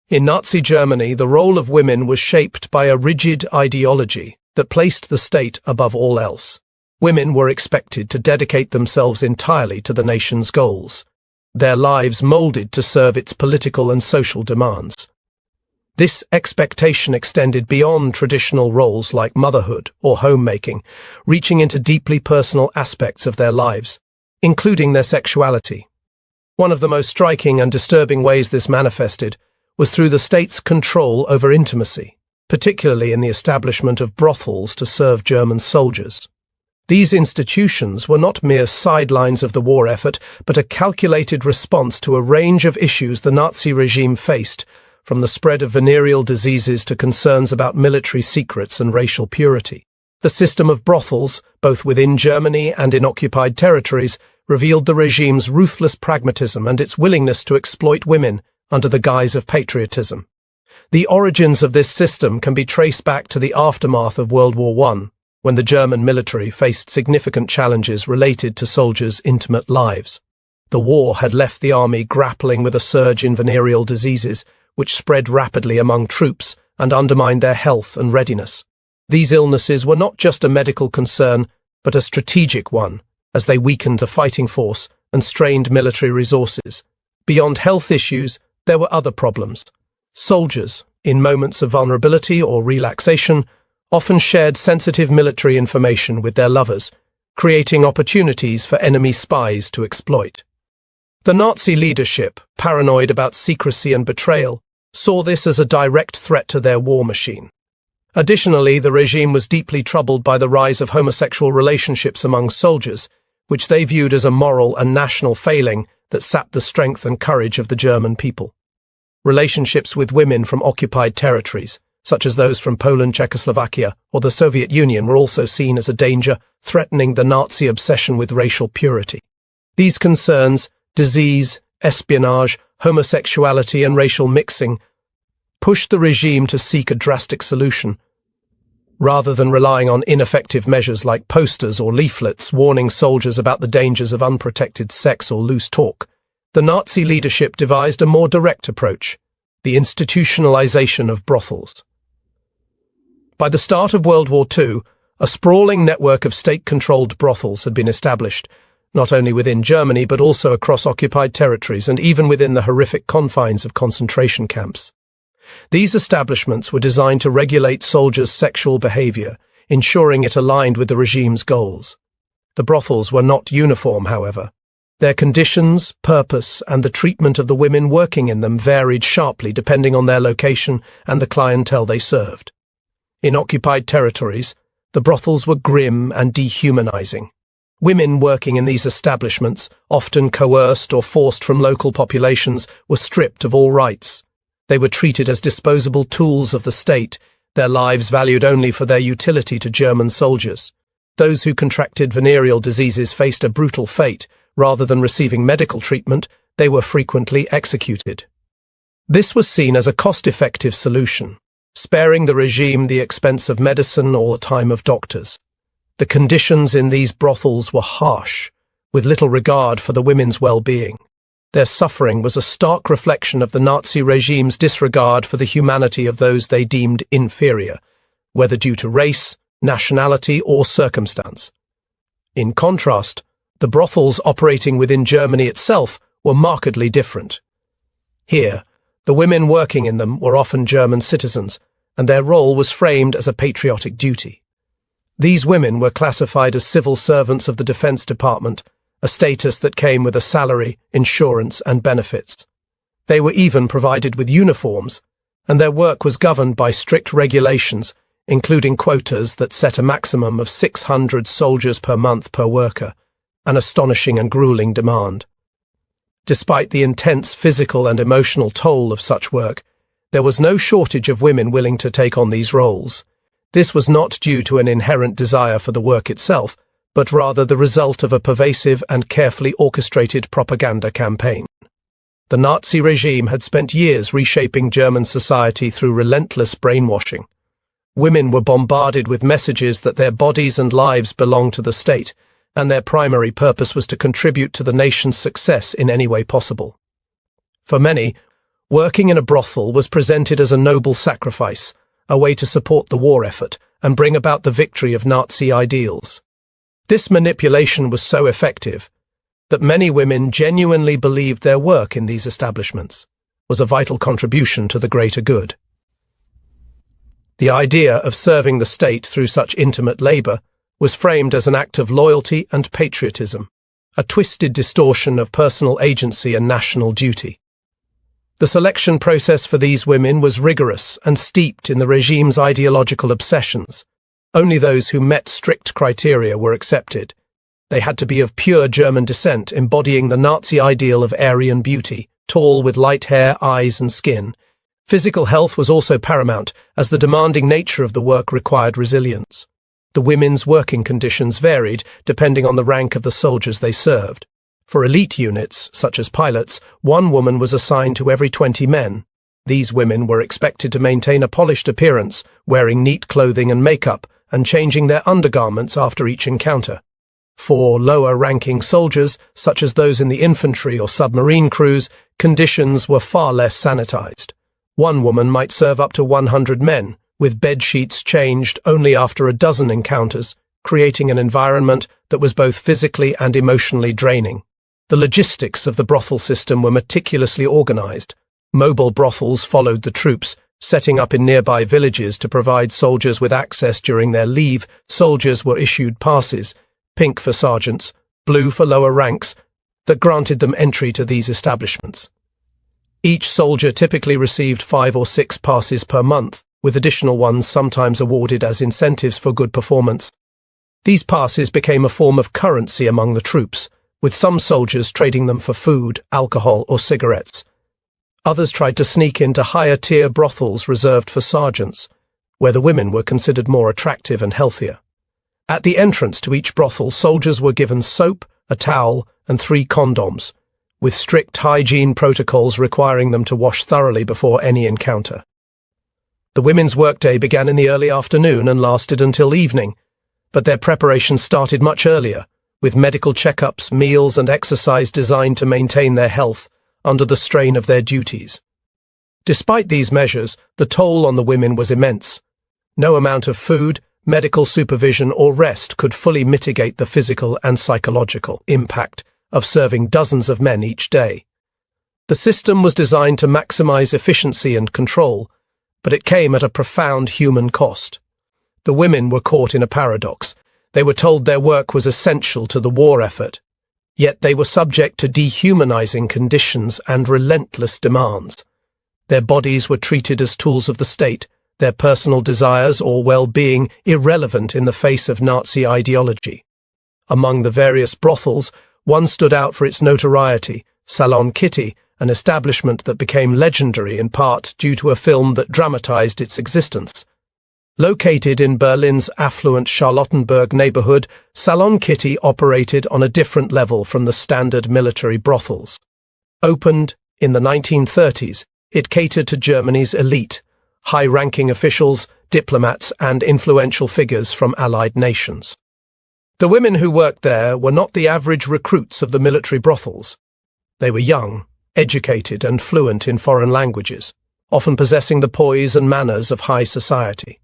In Nazi Germany, the role of women was shaped by a rigid ideology that placed the state above all else. Women were expected to dedicate themselves entirely to the nation's goals, their lives molded to serve its political and social demands. This expectation extended beyond traditional roles like motherhood or homemaking, reaching into deeply personal aspects of their lives, including their sexuality. One of the most striking and disturbing ways this manifested was through the state's control over intimacy, particularly in the establishment of brothels to serve German soldiers. These institutions were not mere sidelines of the war effort, but a calculated response to a range of issues the Nazi regime faced, from the spread of venereal diseases to concerns about military secrets and racial purity. The system of brothels, both within Germany and in occupied territories, revealed the regime's ruthless pragmatism and its willingness to exploit women under the guise of patriotism. The origins of this system can be traced back to the aftermath of World War I, when the German military faced significant challenges related to soldiers' intimate lives. The war had left the army grappling with a surge in venereal diseases, which spread rapidly among troops and undermined their health and readiness. These illnesses were not just a medical concern, but a strategic one, as they weakened the fighting force and strained military resources. Beyond health issues, there were other problems. Soldiers, in moments of vulnerability or relaxation, often shared sensitive military information with their lovers, creating opportunities for enemy spies to exploit. The Nazi leadership, paranoid about secrecy and betrayal, saw this as a direct threat to their war machine. Additionally, the regime was deeply troubled by the rise of homosexual relationships among soldiers, which they viewed as a moral and national failing that sapped the strength and courage of the German people. Relationships with women from occupied territories, such as those from Poland, Czechoslovakia, or the Soviet Union, were also seen as a danger, threatening the Nazi obsession with racial purity. These concerns, disease, espionage, homosexuality, and racial mixing, pushed the regime to seek a drastic solution. Rather than relying on ineffective measures like posters or leaflets warning soldiers about the dangers of unprotected sex or loose talk, the Nazi leadership devised a more direct approach: the institutionalization of brothels. By the start of World War II, a sprawling network of state-controlled brothels had been established, not only within Germany but also across occupied territories and even within the horrific confines of concentration camps. These establishments were designed to regulate soldiers' sexual behavior, ensuring it aligned with the regime's goals. The brothels were not uniform, however. Their conditions, purpose, and the treatment of the women working in them varied sharply depending on their location and the clientele they served. In occupied territories, the brothels were grim and dehumanizing. Women working in these establishments, often coerced or forced from local populations, were stripped of all rights. They were treated as disposable tools of the state, their lives valued only for their utility to German soldiers. Those who contracted venereal diseases faced a brutal fate. Rather than receiving medical treatment, they were frequently executed. This was seen as a cost-effective solution, sparing the regime the expense of medicine or the time of doctors. The conditions in these brothels were harsh, with little regard for the women's well-being. Their suffering was a stark reflection of the Nazi regime's disregard for the humanity of those they deemed inferior, whether due to race, nationality, or circumstance. In contrast, the brothels operating within Germany itself were markedly different. Here, the women working in them were often German citizens, and their role was framed as a patriotic duty. These women were classified as civil servants of the Defense Department, a status that came with a salary, insurance, and benefits. They were even provided with uniforms, and their work was governed by strict regulations, including quotas that set a maximum of 600 soldiers per month per worker, an astonishing and grueling demand. Despite the intense physical and emotional toll of such work, there was no shortage of women willing to take on these roles. This was not due to an inherent desire for the work itself, but rather the result of a pervasive and carefully orchestrated propaganda campaign. The Nazi regime had spent years reshaping German society through relentless brainwashing. Women were bombarded with messages that their bodies and lives belonged to the state, and their primary purpose was to contribute to the nation's success in any way possible. For many, Working in a brothel was presented as a noble sacrifice, a way to support the war effort and bring about the victory of Nazi ideals. This manipulation was so effective that many women genuinely believed their work in these establishments was a vital contribution to the greater good. The idea of serving the state through such intimate labor was framed as an act of loyalty and patriotism, a twisted distortion of personal agency and national duty. The selection process for these women was rigorous and steeped in the regime's ideological obsessions. Only those who met strict criteria were accepted. They had to be of pure German descent, embodying the Nazi ideal of Aryan beauty, tall with light hair, eyes and skin. Physical health was also paramount, as the demanding nature of the work required resilience. The women's working conditions varied depending on the rank of the soldiers they served. For elite units, such as pilots, one woman was assigned to every 20 men. These women were expected to maintain a polished appearance, wearing neat clothing and makeup, and changing their undergarments after each encounter. For lower-ranking soldiers, such as those in the infantry or submarine crews, conditions were far less sanitized. One woman might serve up to 100 men, with bed sheets changed only after a dozen encounters, creating an environment that was both physically and emotionally draining. The logistics of the brothel system were meticulously organized. Mobile brothels followed the troops, setting up in nearby villages to provide soldiers with access during their leave. Soldiers were issued passes, pink for sergeants, blue for lower ranks, that granted them entry to these establishments. Each soldier typically received 5 or 6 passes per month, with additional ones sometimes awarded as incentives for good performance. These passes became a form of currency among the troops, with some soldiers trading them for food, alcohol, or cigarettes. Others tried to sneak into higher-tier brothels reserved for sergeants, where the women were considered more attractive and healthier. At the entrance to each brothel, soldiers were given soap, a towel, and 3 condoms, with strict hygiene protocols requiring them to wash thoroughly before any encounter. The women's workday began in the early afternoon and lasted until evening, but their preparation started much earlier, with medical checkups, meals, and exercise designed to maintain their health under the strain of their duties. Despite these measures, the toll on the women was immense. No amount of food, medical supervision, or rest could fully mitigate the physical and psychological impact of serving dozens of men each day. The system was designed to maximize efficiency and control, but it came at a profound human cost. The women were caught in a paradox. They were told their work was essential to the war effort, yet they were subject to dehumanizing conditions and relentless demands. Their bodies were treated as tools of the state, their personal desires or well-being irrelevant in the face of Nazi ideology. Among the various brothels, one stood out for its notoriety, Salon, an establishment that became legendary in part due to a film that dramatized its existence. Located in Berlin's affluent Charlottenburg neighborhood, Salon operated on a different level from the standard military brothels. Opened in the 1930s, it catered to Germany's elite, high-ranking officials, diplomats, and influential figures from allied nations. The women who worked there were not the average recruits of the military brothels. They were young, educated, and fluent in foreign languages, often possessing the poise and manners of high society.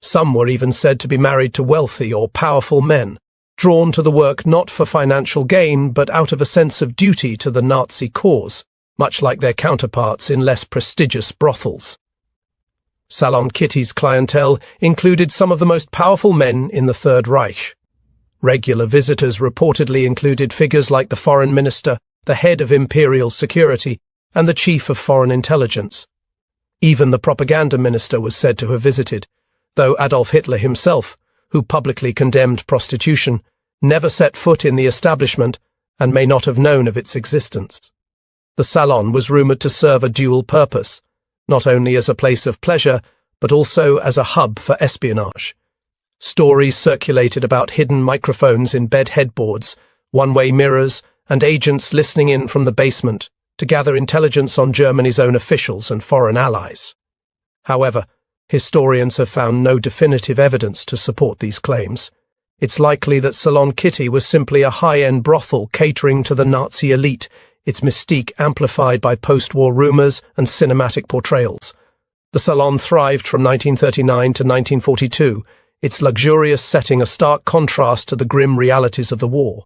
Some were even said to be married to wealthy or powerful men, drawn to the work not for financial gain but out of a sense of duty to the Nazi cause, much like their counterparts in less prestigious brothels. Salon clientele included some of the most powerful men in the Third Reich. Regular visitors reportedly included figures like the foreign minister, the head of imperial security, and the chief of foreign intelligence. Even the propaganda minister was said to have visited, though Adolf Hitler himself, who publicly condemned prostitution, never set foot in the establishment and may not have known of its existence. The Salon was rumored to serve a dual purpose, not only as a place of pleasure, but also as a hub for espionage. Stories circulated about hidden microphones in bed headboards, one-way mirrors, and agents listening in from the basement to gather intelligence on Germany's own officials and foreign allies. However, historians have found no definitive evidence to support these claims. It's likely that Salon was simply a high-end brothel catering to the Nazi elite, its mystique amplified by post-war rumors and cinematic portrayals. The Salon thrived from 1939 to 1942, its luxurious setting a stark contrast to the grim realities of the war.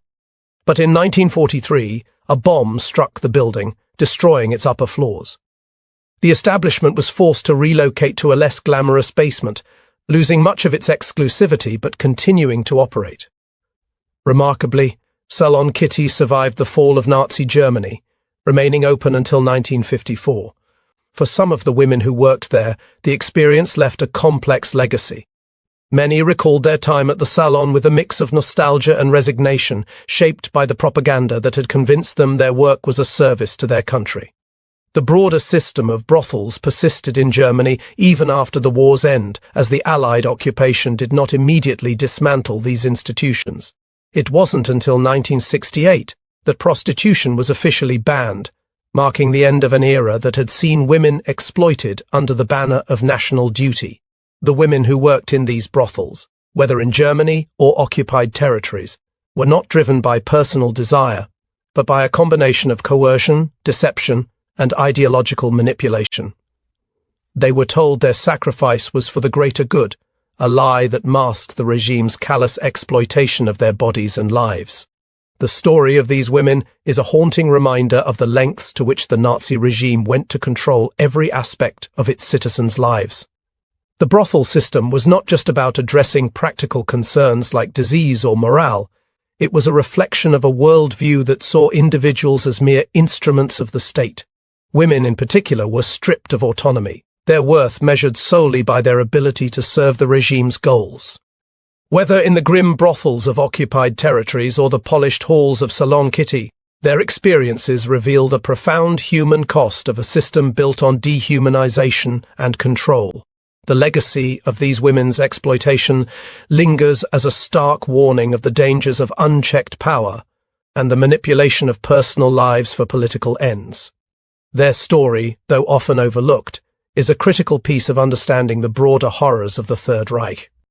But in 1943, a bomb struck the building, destroying its upper floors. The establishment was forced to relocate to a less glamorous basement, losing much of its exclusivity but continuing to operate. Remarkably, Salon Kitty survived the fall of Nazi Germany, remaining open until 1954. For some of the women who worked there, the experience left a complex legacy. Many recalled their time at the Salon with a mix of nostalgia and resignation, shaped by the propaganda that had convinced them their work was a service to their country. The broader system of brothels persisted in Germany even after the war's end, as the Allied occupation did not immediately dismantle these institutions. It wasn't until 1968 that prostitution was officially banned, marking the end of an era that had seen women exploited under the banner of national duty. The women who worked in these brothels, whether in Germany or occupied territories, were not driven by personal desire, but by a combination of coercion, deception, and ideological manipulation. They were told their sacrifice was for the greater good, a lie that masked the regime's callous exploitation of their bodies and lives. The story of these women is a haunting reminder of the lengths to which the Nazi regime went to control every aspect of its citizens' lives. The brothel system was not just about addressing practical concerns like disease or morale. It was a reflection of a worldview that saw individuals as mere instruments of the state. Women in particular were stripped of autonomy, their worth measured solely by their ability to serve the regime's goals. Whether in the grim brothels of occupied territories or the polished halls of Salon Kitty, their experiences reveal the profound human cost of a system built on dehumanization and control. The legacy of these women's exploitation lingers as a stark warning of the dangers of unchecked power and the manipulation of personal lives for political ends. Their story, though often overlooked, is a critical piece of understanding the broader horrors of the Third Reich.